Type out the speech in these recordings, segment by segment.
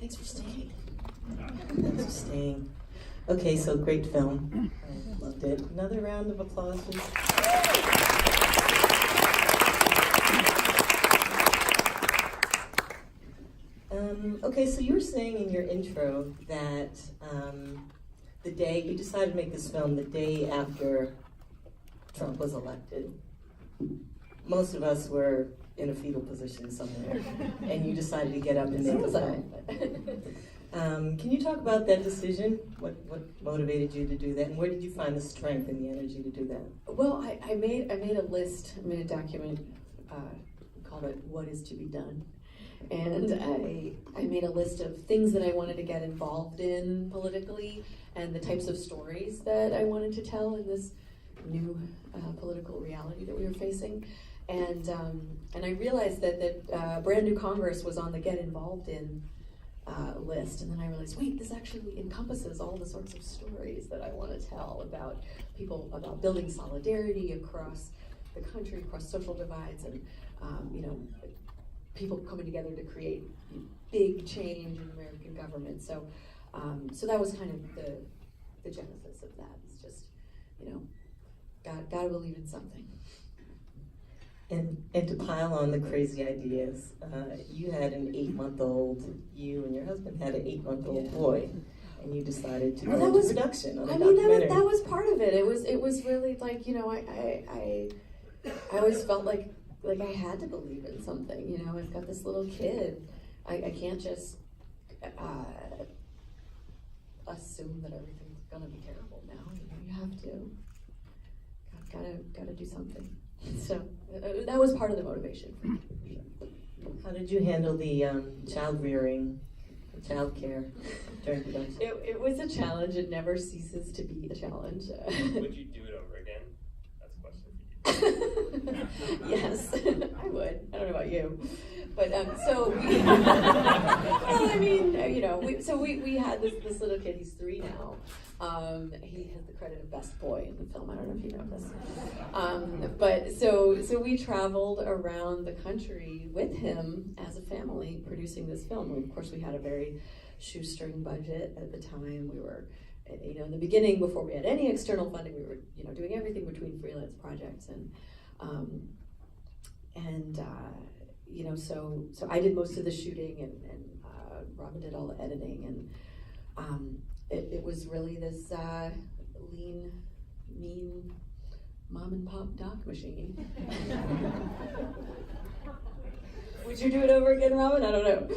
Thanks for staying. Thanks for staying. Okay, so great film. I loved it. Another round of applause, please. Okay, so you were saying in your intro that the day you decided to make this film, the day after Trump was elected, most of us were in a fetal position somewhere, and you decided to get up and make a film. Can you talk about that decision? What motivated you to do that, and where did you find the strength and the energy to do that? Well, I made a list, I made a document, called it "What Is to Be Done," and I made a list of things that I wanted to get involved in politically, and the types of stories that I wanted to tell in this new political reality that we were facing. And I realized that brand new Congress was on the get involved in list, and then I realized, wait, this actually encompasses all the sorts of stories that I want to tell about people, about building solidarity across the country, across social divides, and people coming together to create big change in American government. So that was kind of the genesis of that. It's just, gotta believe in something. And to pile on the crazy ideas, you had an 8-month-old, you and your husband had an 8-month-old boy, and you decided to go into production on a documentary. That was part of it. It was really like, I always felt like I had to believe in something. I've got this little kid. I can't just assume that everything's gonna be terrible now. You have to. Gotta do something. So that was part of the motivation for me. How did you handle the child rearing, child care during production? It was a challenge. It never ceases to be a challenge. Would you do it over again? That's a question for you. Yes, I would. I don't know about you. But we had this little kid. He's 3 now. He has the credit of best boy in the film. I don't know if you know this. But so we traveled around the country with him as a family producing this film. Of course, we had a very shoestring budget at the time. We were, in the beginning, before we had any external funding, we were, doing everything between freelance projects so I did most of the shooting and Robin did all the editing, and it was really this lean, mean, mom and pop doc machine. Would you do it over again, Robin? I don't know.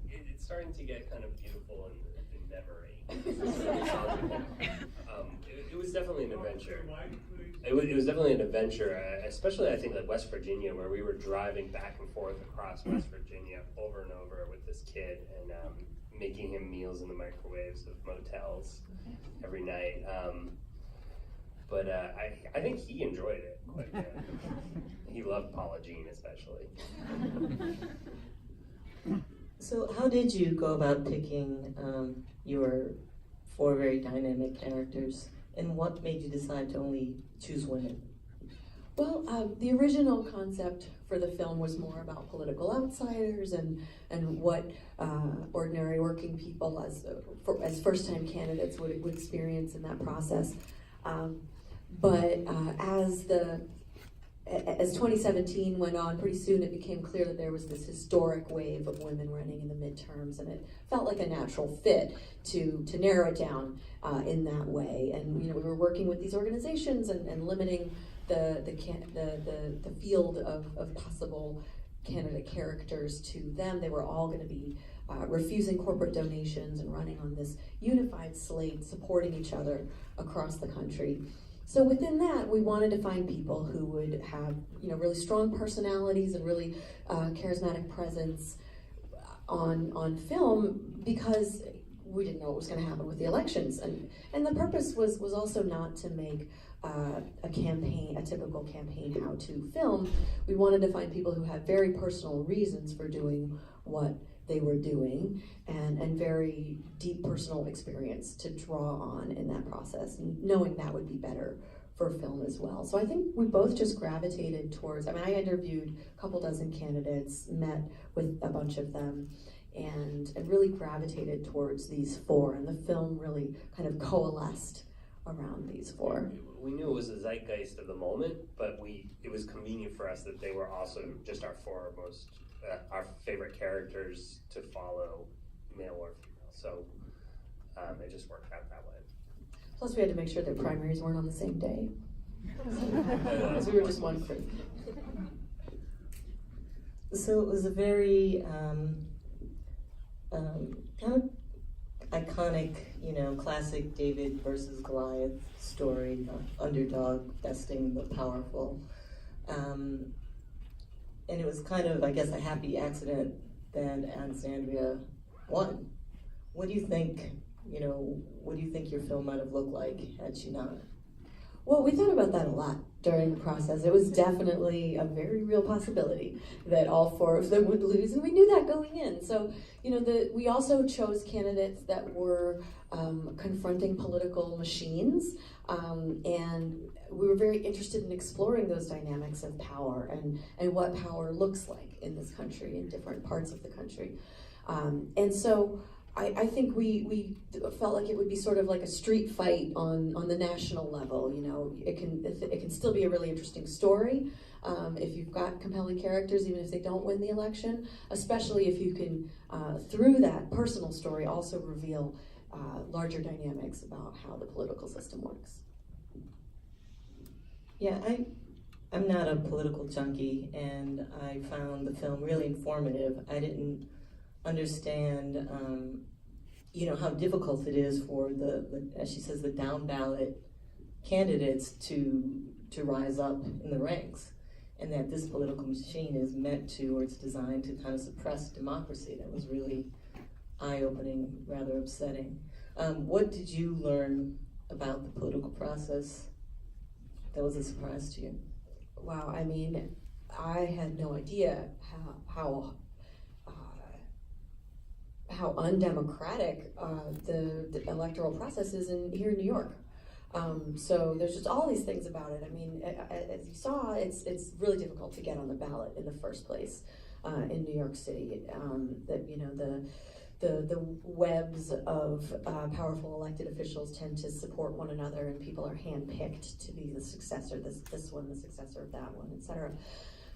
It's starting to get kind of beautiful and never-ending. It was definitely an adventure. It was definitely an adventure, especially I think like West Virginia, where we were driving back and forth across West Virginia over and over with this kid, and making him meals in the microwaves of motels every night. But I think he enjoyed it quite a bit. He loved Paula Jean especially. So how did you go about picking your 4 very dynamic characters, and what made you decide to only choose women? Well, the original concept for the film was more about political outsiders and what ordinary working people as first-time candidates would experience in that process. But as 2017 went on, pretty soon it became clear that there was this historic wave of women running in the midterms, and it felt like a natural fit to narrow it down in that way. And we were working with these organizations and limiting the field of possible candidate characters to them. They were all going to be refusing corporate donations and running on this unified slate, supporting each other across the country. So within that, we wanted to find people who would have, really strong personalities and really charismatic presence on film, because we didn't know what was going to happen with the elections. And the purpose was also not to make a typical campaign how-to film. We wanted to find people who had very personal reasons for doing what they were doing, and very deep personal experience to draw on in that process, and knowing that would be better for film as well. So I think we both just gravitated towards, I interviewed a couple dozen candidates, met with a bunch of them, and really gravitated towards these four, and the film really kind of coalesced around these four. We knew it was the zeitgeist of the moment, but it was convenient for us that they were also just our four most, our favorite characters to follow, male or female. So it just worked out that way. Plus, we had to make sure that primaries weren't on the same day, because we were just one crew. So it was a very kind of iconic, classic David versus Goliath story, the underdog besting the powerful. And it was kind of, I guess, a happy accident that Alexandria won. What do you think, what do you think your film might have looked like had she not? Well, we thought about that a lot during the process. It was definitely a very real possibility that all four of them would lose, and we knew that going in. So, we also chose candidates that were confronting political machines, and we were very interested in exploring those dynamics of power and what power looks like in this country, in different parts of the country. And so I think we felt like it would be sort of like a street fight on the national level. It can still be a really interesting story if you've got compelling characters, even if they don't win the election, especially if you can, through that personal story, also reveal larger dynamics about how the political system works. Yeah, I'm not a political junkie, and I found the film really informative. I didn't understand, how difficult it is for the, as she says, the down ballot candidates to rise up in the ranks, and that this political machine is meant to, or it's designed to kind of suppress democracy. That was really eye-opening, rather upsetting. What did you learn about the political process that was a surprise to you? Wow, I mean, I had no idea how undemocratic the electoral process is here in New York. So there's just all these things about it. I mean, as you saw, it's really difficult to get on the ballot in the first place in New York City. The webs of powerful elected officials tend to support one another, and people are handpicked to be the successor, this one, the successor of that one, etc.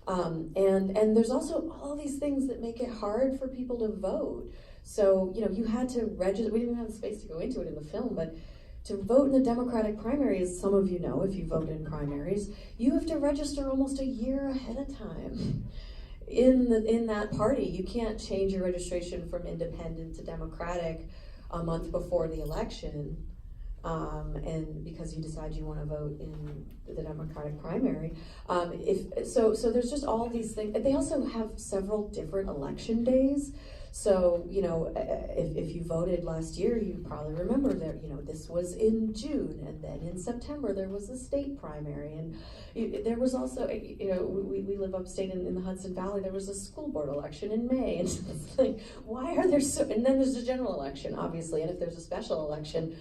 And there's also all these things that make it hard for people to vote. So, you had to register. We didn't even have the space to go into it in the film, but to vote in the Democratic primaries, some of you know, if you vote in primaries, you have to register almost a year ahead of time. In that party, you can't change your registration from independent to Democratic a month before the election, and because you decide you want to vote in the Democratic primary. So there's just all these things. They also have several different election days. So, if you voted last year, you probably remember that, this was in June, and then in September there was a state primary, and there was also, we live upstate in the Hudson Valley, there was a school board election in May, and it's like, why are there and then there's a general election, obviously, and if there's a special election,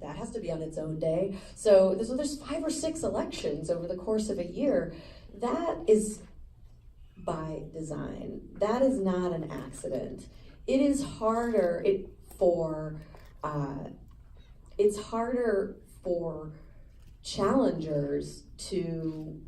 that has to be on its own day. So there's 5 or 6 elections over the course of a year. That is by design. That is not an accident. It is harder it's harder for challengers to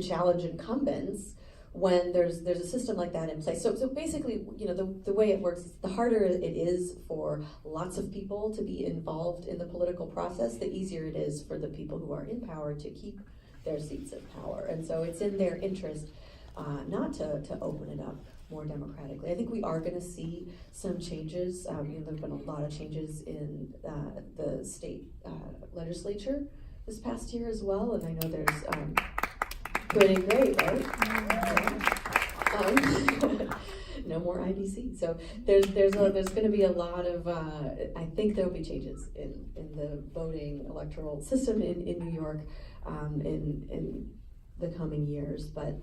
challenge incumbents when there's a system like that in place. So basically, the way it works, the harder it is for lots of people to be involved in the political process, the easier it is for the people who are in power to keep their seats of power. And so it's in their interest not to open it up more democratically. I think we are going to see some changes. There have been a lot of changes in the state legislature this past year as well, and I know there's pretty great, right? No more IDC. So there's going to be a lot of I think there will be changes in the voting electoral system in New York in the coming years, but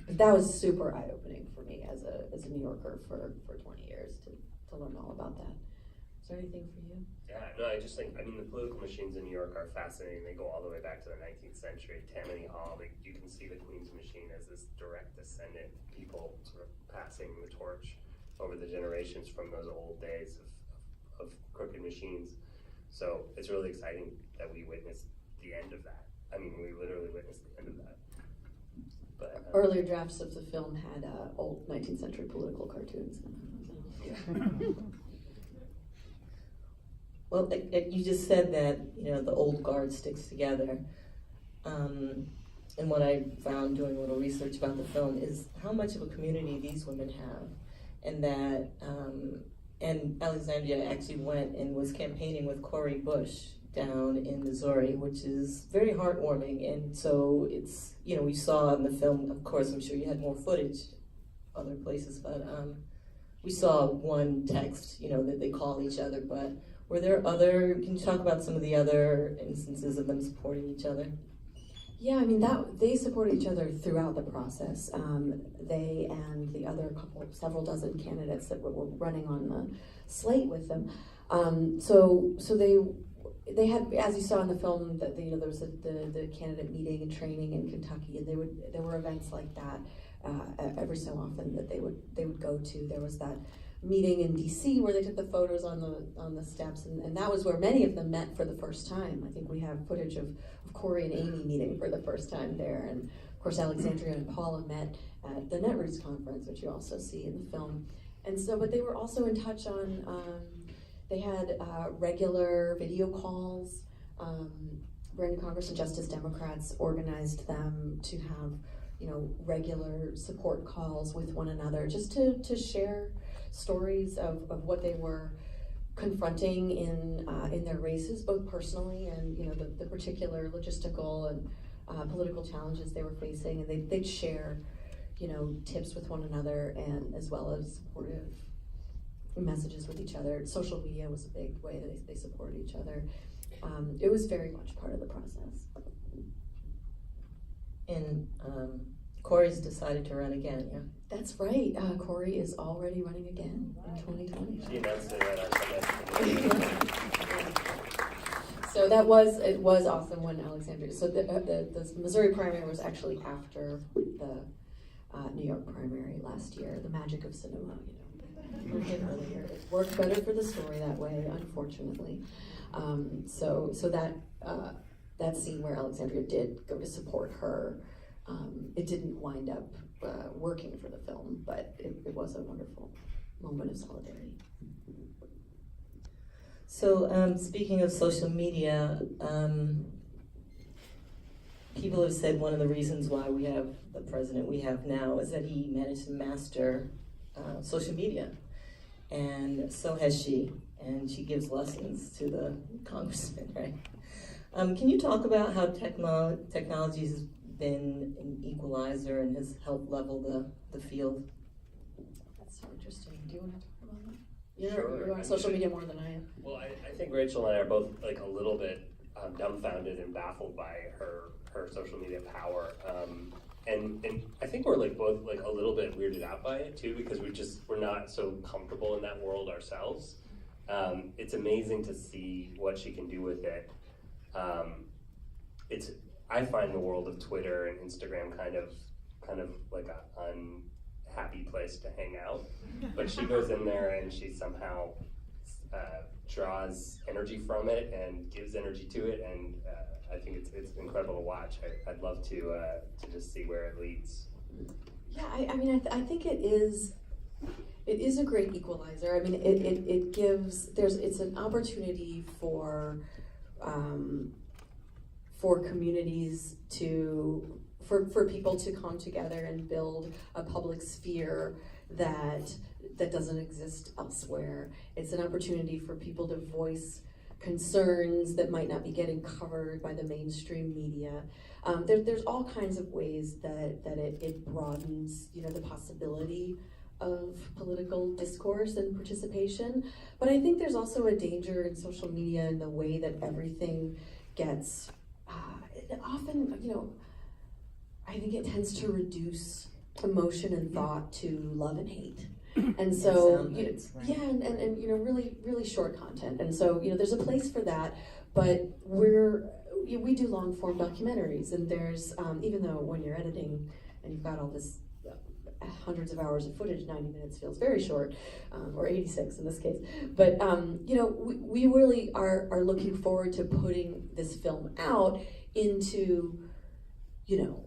that was super eye-opening for me as a New Yorker for 20 years to learn all about that. Is there anything for you? Yeah, no, I just think, the political machines in New York are fascinating. They go all the way back to the 19th century. Tammany Hall, you can see the Queen's machine as this direct descendant, people sort of passing the torch over the generations from those old days of crooked machines. So it's really exciting that we witnessed the end of that. I mean, we literally witnessed the end of that. But earlier drafts of the film had old 19th century political cartoons. yeah. Well, you just said that, the old guard sticks together. And what I found doing a little research about the film is how much of a community these women have. And that, and Alexandria actually went and was campaigning with Cori Bush down in Missouri, which is very heartwarming. And so it's, we saw in the film, of course, I'm sure you had more footage other places, but we saw one text, that they call each other, but were there can you talk about some of the other instances of them supporting each other? Yeah, I mean, they supported each other throughout the process. They and the other several dozen candidates that were running on the slate with them. So they had, as you saw in the film, that there was the candidate meeting and training in Kentucky, and there were events like that every so often that they would go to. There was that meeting in DC where they took the photos on the steps, and that was where many of them met for the first time. I think we have footage of Cori and Amy meeting for the first time there, and of course Alexandria and Paula met at the Netroots conference, which you also see in the film. And so, but they were also in touch on, they had regular video calls. Brandon Congress and Justice Democrats organized them to have, regular support calls with one another, just to share stories of what they were confronting in their races, both personally and the particular logistical and political challenges they were facing, and they'd share tips with one another, and as well as supportive messages with each other. Social media was a big way that they supported each other. It was very much part of the process. And Cori's decided to run again, yeah? That's right. Cori is already running again in 2020. She announced it at our So it was awesome when Alexandria. So the Missouri primary was actually after the New York primary last year. The magic of cinema, earlier. It worked better for the story that way, unfortunately. So that scene where Alexandria did go to support her, it didn't wind up working for the film, but it was a wonderful moment of solidarity. So speaking of social media, people have said one of the reasons why we have the president we have now is that he managed to master social media. And so has she, and she gives lessons to the congressman, right? Can you talk about how technology has been an equalizer and has helped level the field? That's so interesting. Do you want to talk about that? Sure. You're on social media more than I am. Well, I think Rachel and I are both a little bit dumbfounded and baffled by her social media power. And I think we're both a little bit weirded out by it too, because we're not so comfortable in that world ourselves. It's amazing to see what she can do with it. I find the world of Twitter and Instagram kind of like an unhappy place to hang out. But she goes in there and she somehow draws energy from it and gives energy to it, and I think it's incredible to watch. I'd love to just see where it leads. Yeah, I think it is a great equalizer. I mean, it gives it's an opportunity for communities for people to come together and build a public sphere that doesn't exist elsewhere. It's an opportunity for people to voice concerns that might not be getting covered by the mainstream media. There's all kinds of ways that it broadens, the possibility of political discourse and participation. But I think there's also a danger in social media in the way that everything gets, often, I think it tends to reduce emotion and thought to love and hate. And so, really, really short content. And so, there's a place for that, but we do long form documentaries, and there's, even though when you're editing and you've got all this hundreds of hours of footage, 90 minutes feels very short, or 86 in this case. But we really are looking forward to putting this film out into,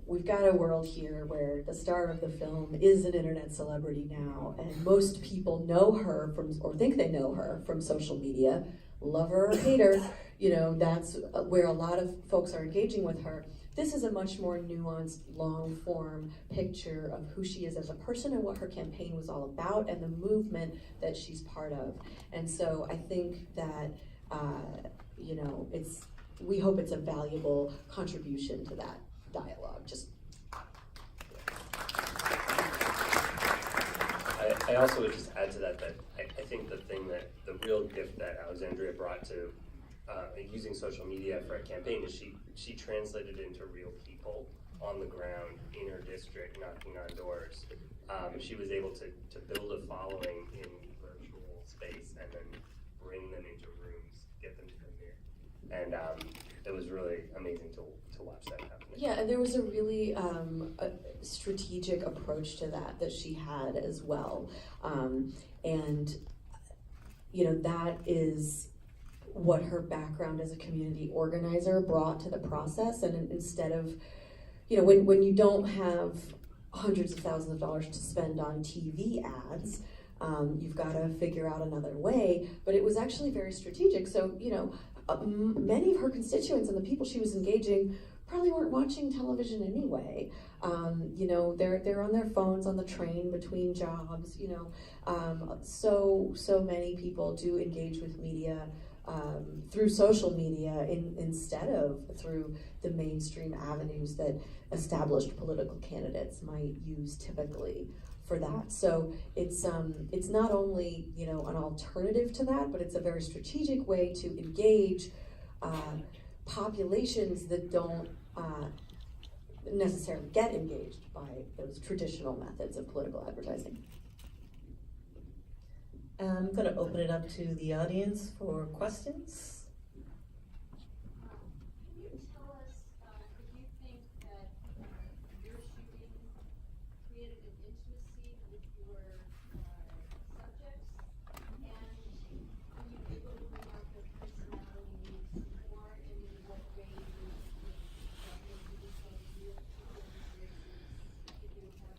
we've got a world here where the star of the film is an internet celebrity now, and most people know her from, or think they know her from social media, love her or hate her, that's where a lot of folks are engaging with her. This is a much more nuanced, long-form picture of who she is as a person and what her campaign was all about and the movement that she's part of. And so I think that, we hope it's a valuable contribution to that dialogue. I also would just add to that I think the real gift that Alexandria brought to using social media for a campaign is she translated into real people on the ground in her district, knocking on doors. She was able to build a following in virtual space and then bring them into rooms, get them to come here. And it was really amazing to watch that happen. Yeah, and there was a really a strategic approach to that she had as well. That is what her background as a community organizer brought to the process. And instead of, when you don't have hundreds of thousands of dollars to spend on TV ads, you've got to figure out another way. But it was actually very strategic. So, many of her constituents and the people she was engaging probably weren't watching television anyway. They're on their phones on the train between jobs. So many people do engage with media through social media instead of through the mainstream avenues that established political candidates might use typically for that. So it's not only an alternative to that, but it's a very strategic way to engage populations that don't necessarily get engaged by those traditional methods of political advertising. I'm going to open it up to the audience for questions. Can you tell us if you think that your shooting created an intimacy with your subjects, and were you able to bring out their personalities more, and in what ways made you become real people if you have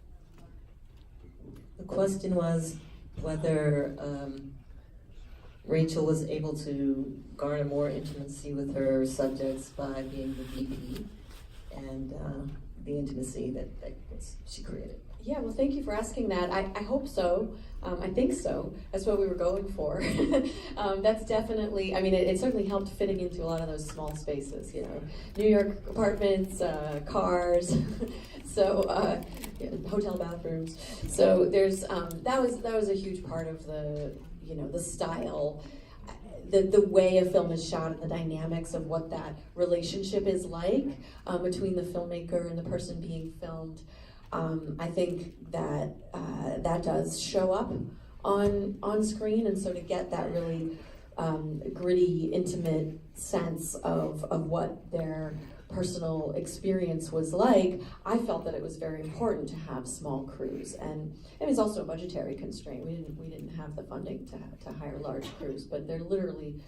The question was whether Rachel was able to garner more intimacy with her subjects by being the VP and the intimacy that she created. Yeah, well, thank you for asking that. I hope so. I think so. That's what we were going for. That's definitely, it certainly helped fitting into a lot of those small spaces, New York apartments, cars, so hotel bathrooms. So there's that was a huge part of the the style, the way a film is shot and the dynamics of what that relationship is like between the filmmaker and the person being filmed. I think that that does show up on screen, and so to get that really gritty, intimate sense of what their personal experience was like, I felt that it was very important to have small crews, and it was also a budgetary constraint. We didn't have the funding to hire large crews, but there literally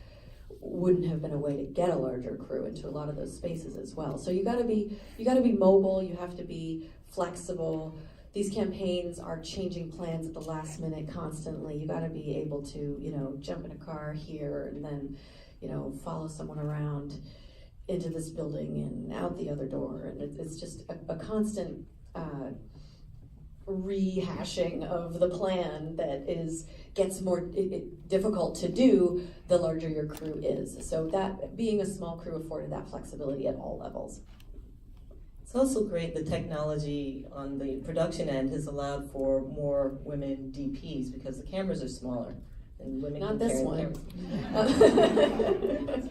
wouldn't have been a way to get a larger crew into a lot of those spaces as well. So you got to be mobile. You have to be flexible. These campaigns are changing plans at the last minute constantly. You got to be able to jump in a car here and then follow someone around into this building and out the other door, and it's just a constant rehashing of the plan that gets more difficult to do the larger your crew is. So that being a small crew afforded that flexibility at all levels. It's also great the technology on the production end has allowed for more women DPs because the cameras are smaller and women Not can this carry one. cameras.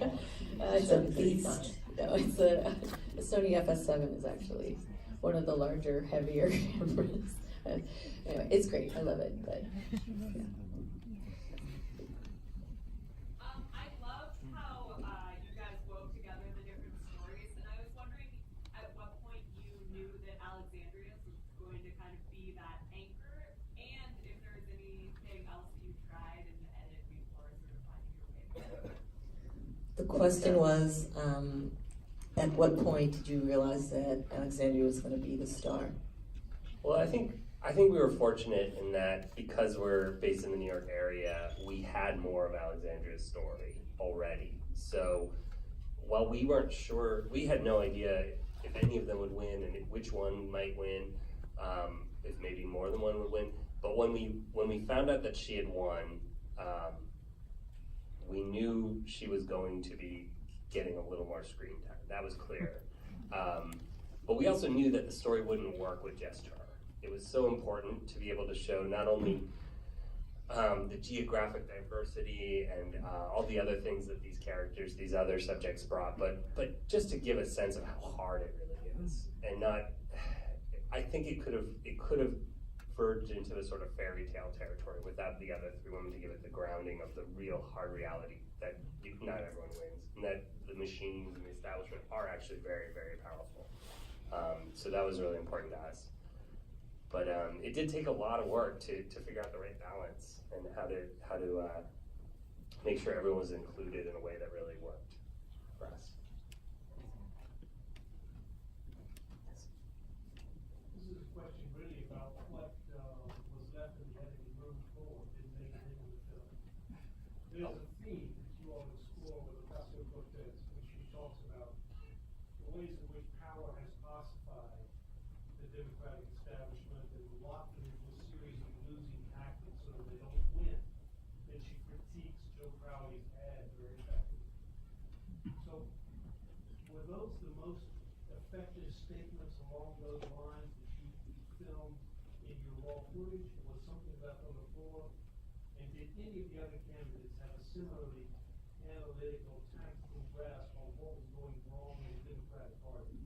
It's a beast. No, it's a Sony FS7 is actually one of the larger, heavier cameras. Anyway, it's great. I love it. But yeah. I loved how you guys wove together the different stories, and I was wondering at what point you knew that Alexandria was going to kind of be that anchor question was, at what point did you realize that Alexandria was going to be the star? Well, I think we were fortunate in that because we're based in the New York area, we had more of Alexandria's story already. So while we weren't sure, we had no idea if any of them would win and which one might win, if maybe more than one would win. But when we found out that she had won, we knew she was going to be getting a little more screen time. That was clear. But we also knew that the story wouldn't work with just her. It was so important to be able to show not only the geographic diversity and all the other things that these characters, these other subjects brought, but just to give a sense of how hard it really is, and not. I think it could have verged into a sort of fairy tale territory without the other three women to give it the grounding of the real hard reality that not everyone wins, and that the machines and the establishment are actually very, very powerful. So that was really important to us. But it did take a lot of work to figure out the right balance and how to make sure everyone was included in a way that really worked for us. This is a question really about what was left in the editing room floor didn't make it into the film. There's a theme that you all explore with Ocasio-Cortez, which she talks about the ways in which power has ossified the Democratic establishment and locked them into a series of losing tactics so that they don't win. Then she critiques Joe Crowley's ad very effectively. So were those the most effective statements along those lines that you filmed in your raw footage, or was something left on the floor? And did any of the other candidates have a similarly analytical, tactical grasp on what was going wrong in the Democratic Party?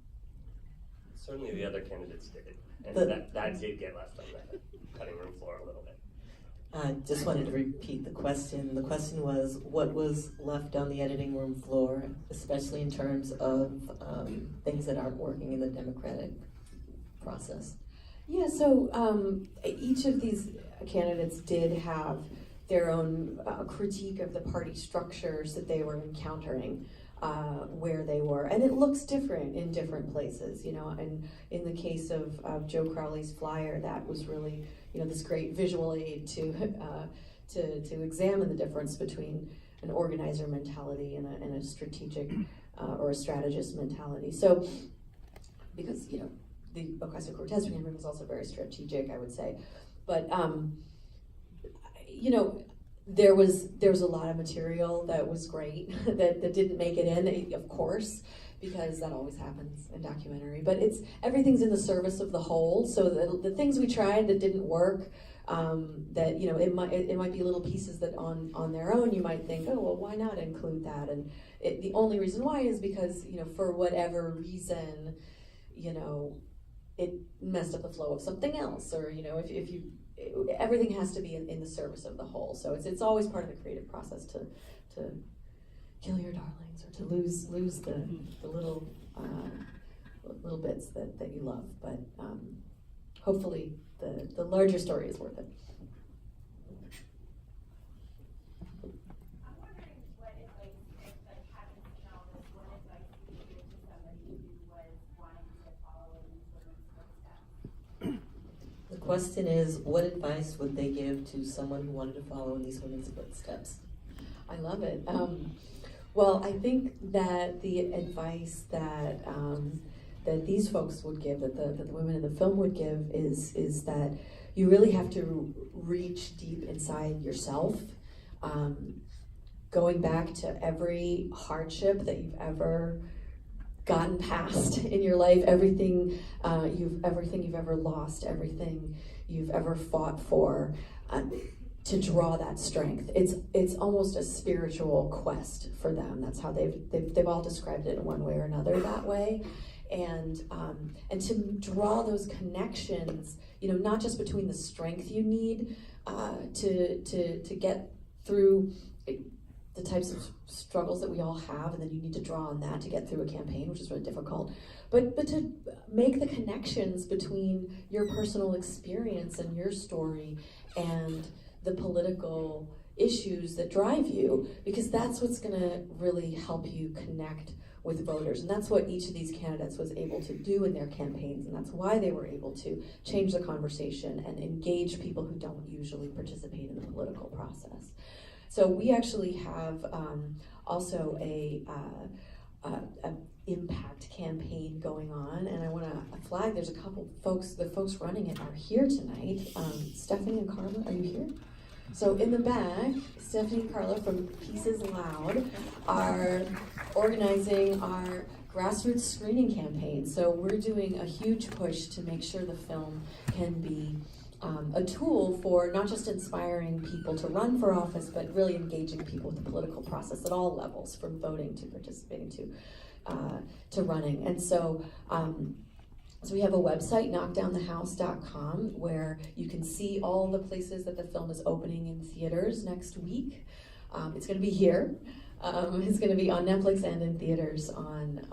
Certainly the other candidates did, and that did get left on the cutting room floor a little bit. I just wanted to repeat the question. The question was, what was left on the editing room floor, especially in terms of things that aren't working in the democratic process? Yeah, so each of these candidates did have their own critique of the party structures that they were encountering where they were. And it looks different in different places, you know. And in the case of Joe Crowley's flyer, that was really, you know, this great visual aid to examine the difference between an organizer mentality and a strategic or a strategist mentality. So, because, you know, the Ocasio-Cortez campaign was also very strategic, I would say. But, you know, there was a lot of material that was great that didn't make it in, of course, because that always happens in documentary. But everything's in the service of the whole. So the things we tried that didn't work, that, you know, it might be little pieces that on their own you might think, oh, well, why not include that? And the only reason why is because, you know, for whatever reason, you know, it messed up the flow of something else, or, you know, if you everything has to be in the service of the whole. So it's always part of the creative process to kill your darlings, or to lose the little bits that you love. But hopefully the larger story is worth it. I'm wondering what advice, like having seen all this, what advice you would give to somebody who was wanting to follow in these women's footsteps? The question is, what advice would they give to someone who wanted to follow in these women's footsteps? I love it. Well, I think that the advice that these folks would give, that the women in the film would give, is that you really have to reach deep inside yourself, going back to every hardship that you've ever gotten past in your life, everything you've ever lost, everything you've ever fought for, to draw that strength. It's almost a spiritual quest for them. That's how they've all described it in one way or another that way. And to draw those connections, you know, not just between the strength you need to get through the types of struggles that we all have, and then you need to draw on that to get through a campaign, which is really difficult. But to make the connections between your personal experience and your story and the political issues that drive you, because that's what's going to really help you connect with voters. And that's what each of these candidates was able to do in their campaigns, and that's why they were able to change the conversation and engage people who don't usually participate in the political process. So we actually have also a impact campaign going on, and I want to flag, there's a couple folks, the folks running it are here tonight. Stephanie and Carla, are you here? So in the back, Stephanie and Carla from Pieces Loud are organizing our grassroots screening campaign. So we're doing a huge push to make sure the film can be a tool for not just inspiring people to run for office, but really engaging people with the political process at all levels, from voting to participating to running. And so, so we have a website, knockdownthehouse.com, where you can see all the places that the film is opening in theaters next week. It's going to be here. It's going to be on Netflix and in theaters on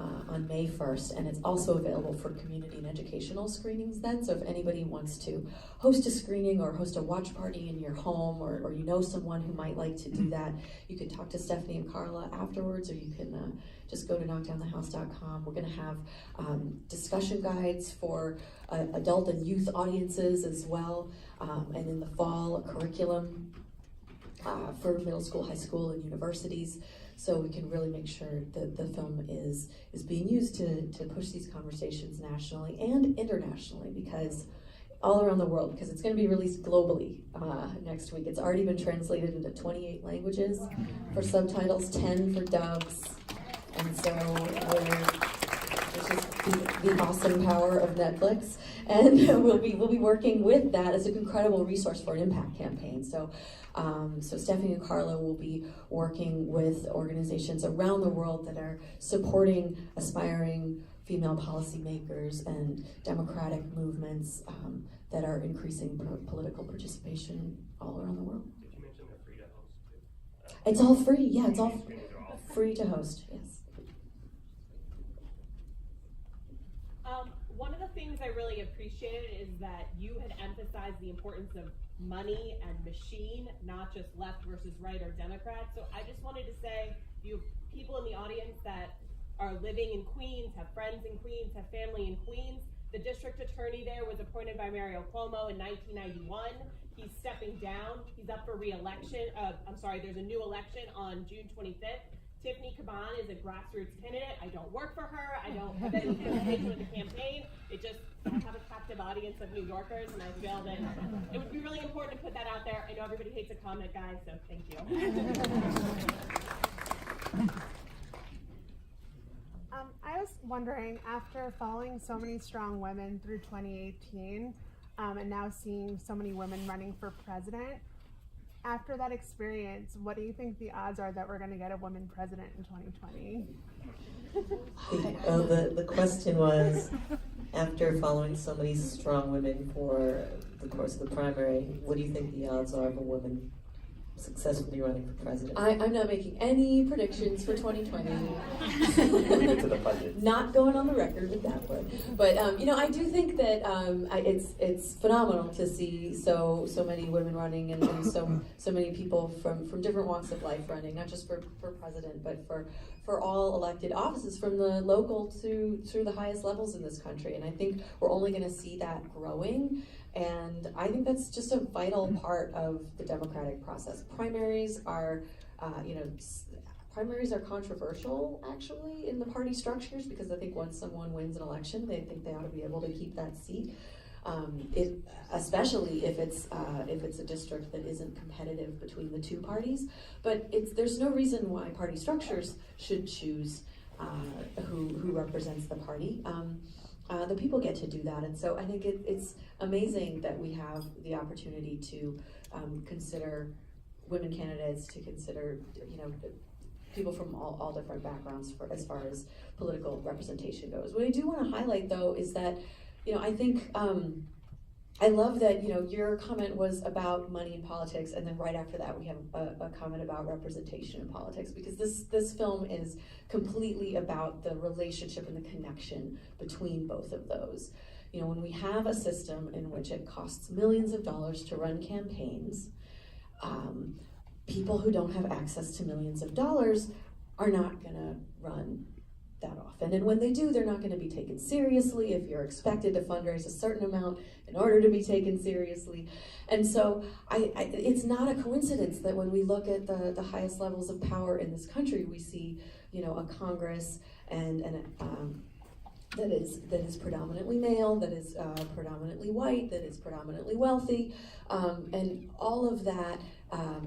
May 1st, and it's also available for community and educational screenings then. So if anybody wants to host a screening or host a watch party in your home, or you know someone who might like to do that, you can talk to Stephanie and Carla afterwards, or you can just go to knockdownthehouse.com. We're going to have discussion guides for adult and youth audiences as well, and in the fall, a curriculum for middle school, high school, and universities, so we can really make sure that the film is being used to push these conversations nationally and internationally, because all around the world, because it's going to be released globally next week. It's already been translated into 28 languages for subtitles, 10 for dubs, and so it's just the awesome power of Netflix, and we'll be working with that as an incredible resource for an impact campaign. So Stephanie and Carla will be working with organizations around the world that are supporting aspiring female policymakers and democratic movements that are increasing political participation all around the world. Did you mention they're free to host too? It's all free, yeah, it's all free to host, yes. One of the things I really appreciated is that you had emphasized the importance of money and machine, not just left versus right or Democrat. So I just wanted to say, you have people in the audience that are living in Queens, have friends in Queens, have family in Queens. The district attorney there was appointed by Mario Cuomo in 1991. He's stepping down. He's up for re-election. There's a new election on June 25th. Tiffany Caban is a grassroots candidate. I don't work for her. I don't have any affiliation with the campaign. I have a captive audience of New Yorkers, and I feel that it would be really important to put that out there. I know everybody hates a comment, guys, so thank you. I was wondering, after following so many strong women through 2018, and now seeing so many women running for president, after that experience, what do you think the odds are that we're going to get a woman president in 2020? The question was, after following so many strong women for the course of the primary, what do you think the odds are of a woman successfully running for president? I'm not making any predictions for 2020. Leave it to the budget. Not going on the record with that one. But I do think that it's phenomenal to see so many women running, and so many people from different walks of life running, not just for president, but for all elected offices, from the local to through the highest levels in this country. And I think we're only going to see that growing. And I think that's just a vital part of the democratic process. Primaries are controversial, actually, in the party structures, because I think once someone wins an election, they think they ought to be able to keep that seat. Especially if it's a district that isn't competitive between the two parties. But there's no reason why party structures should choose who represents the party. The people get to do that, and so I think it's amazing that we have the opportunity to consider women candidates, to consider people from all different backgrounds as far as political representation goes. What I do want to highlight, though, is that I think I love that your comment was about money in politics, and then right after that we have a comment about representation in politics, because this film is completely about the relationship and the connection between both of those. When we have a system in which it costs millions of dollars to run campaigns, people who don't have access to millions of dollars are not going to run that often. And when they do, they're not going to be taken seriously if you're expected to fundraise a certain amount in order to be taken seriously. And so it's not a coincidence that when we look at the highest levels of power in this country, we see, a Congress and that is predominantly male, that is predominantly white, that is predominantly wealthy, and all of that.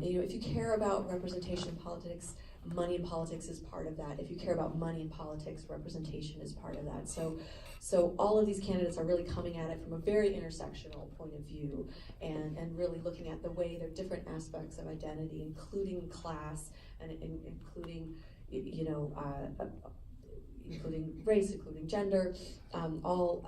If you care about representation in politics, money in politics is part of that. If you care about money in politics, representation is part of that. So all of these candidates are really coming at it from a very intersectional point of view, and really looking at the way there are different aspects of identity, including class, and including including race, including gender, all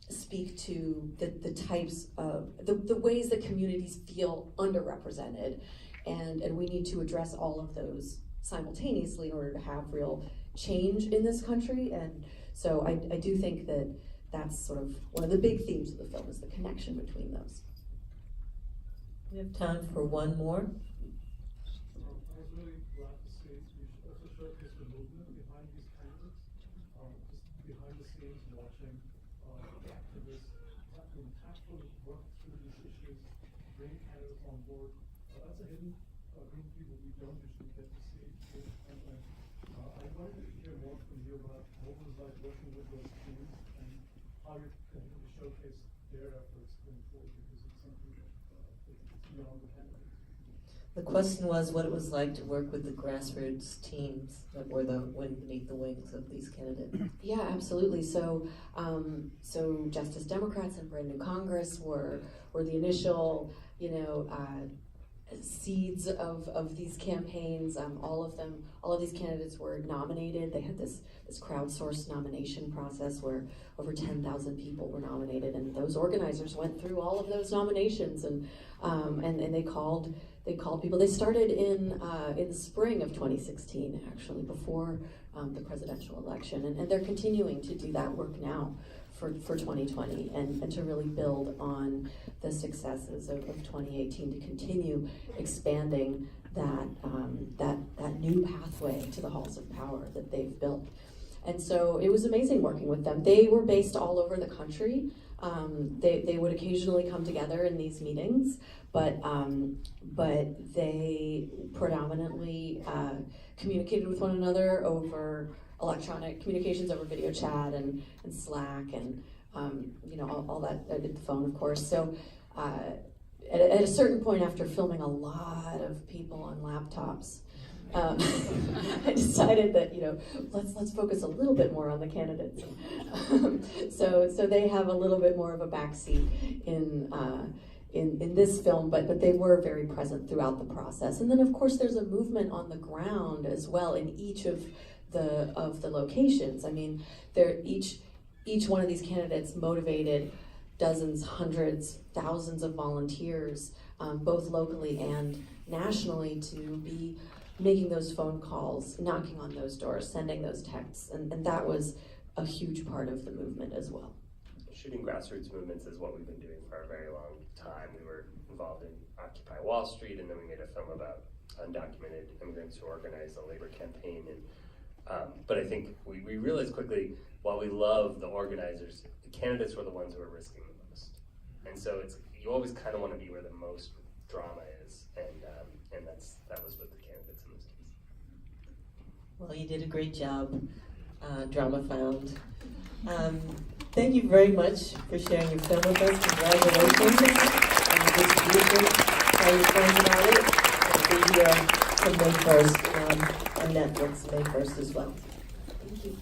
speak to the types of, the ways that communities feel underrepresented. And we need to address all of those simultaneously in order to have real change in this country. And so I do think that that's sort of one of the big themes of the film, is the connection between those. We have time for one more. I was really glad to see you also showcase the movement behind these candidates, just behind the scenes watching activists tactfully work through these issues, bring candidates on board. That's a hidden group of people we don't usually get to see. I wanted to hear more from you about what it was like working with those teams and how you can showcase their efforts going forward, because it's something that it's beyond the candidates. The question was what it was like to work with the grassroots teams that were beneath the wings of these candidates. Yeah, absolutely. So Justice Democrats and Brand New Congress were the initial, seeds of these campaigns. All of these candidates were nominated. They had this crowdsourced nomination process where over 10,000 people were nominated, and those organizers went through all of those nominations, and they called people. They started in the spring of 2016, actually, before the presidential election, and they're continuing to do that work now for 2020, and to really build on the successes of 2018 to continue expanding that new pathway to the halls of power that they've built. And so it was amazing working with them. They were based all over the country. They would occasionally come together in these meetings, but they predominantly communicated with one another over electronic communications, over video chat and Slack and all that, the phone, of course. So at a certain point, after filming a lot of people on laptops, I decided that let's focus a little bit more on the candidates. So they have a little bit more of a backseat in this film, but they were very present throughout the process. And then of course there's a movement on the ground as well in each of the locations. I mean, each one of these candidates motivated dozens, hundreds, thousands of volunteers, both locally and nationally, to be making those phone calls, knocking on those doors, sending those texts, and that was a huge part of the movement as well. Shooting grassroots movements is what we've been doing for a very long time. We were involved in Occupy Wall Street, and then we made a film about undocumented immigrants who organized a labor campaign. And but I think we realized quickly, while we love the organizers, the candidates were the ones who were risking the most. And so you always kind of want to be where the most drama is, and that was with the candidates in this case. Well, you did a great job, Drama Found. Thank you very much for sharing your film with us. Congratulations on the distribution. Tell your friends about it. It'll be here from May 1st on Netflix, May 1st as well. Thank you.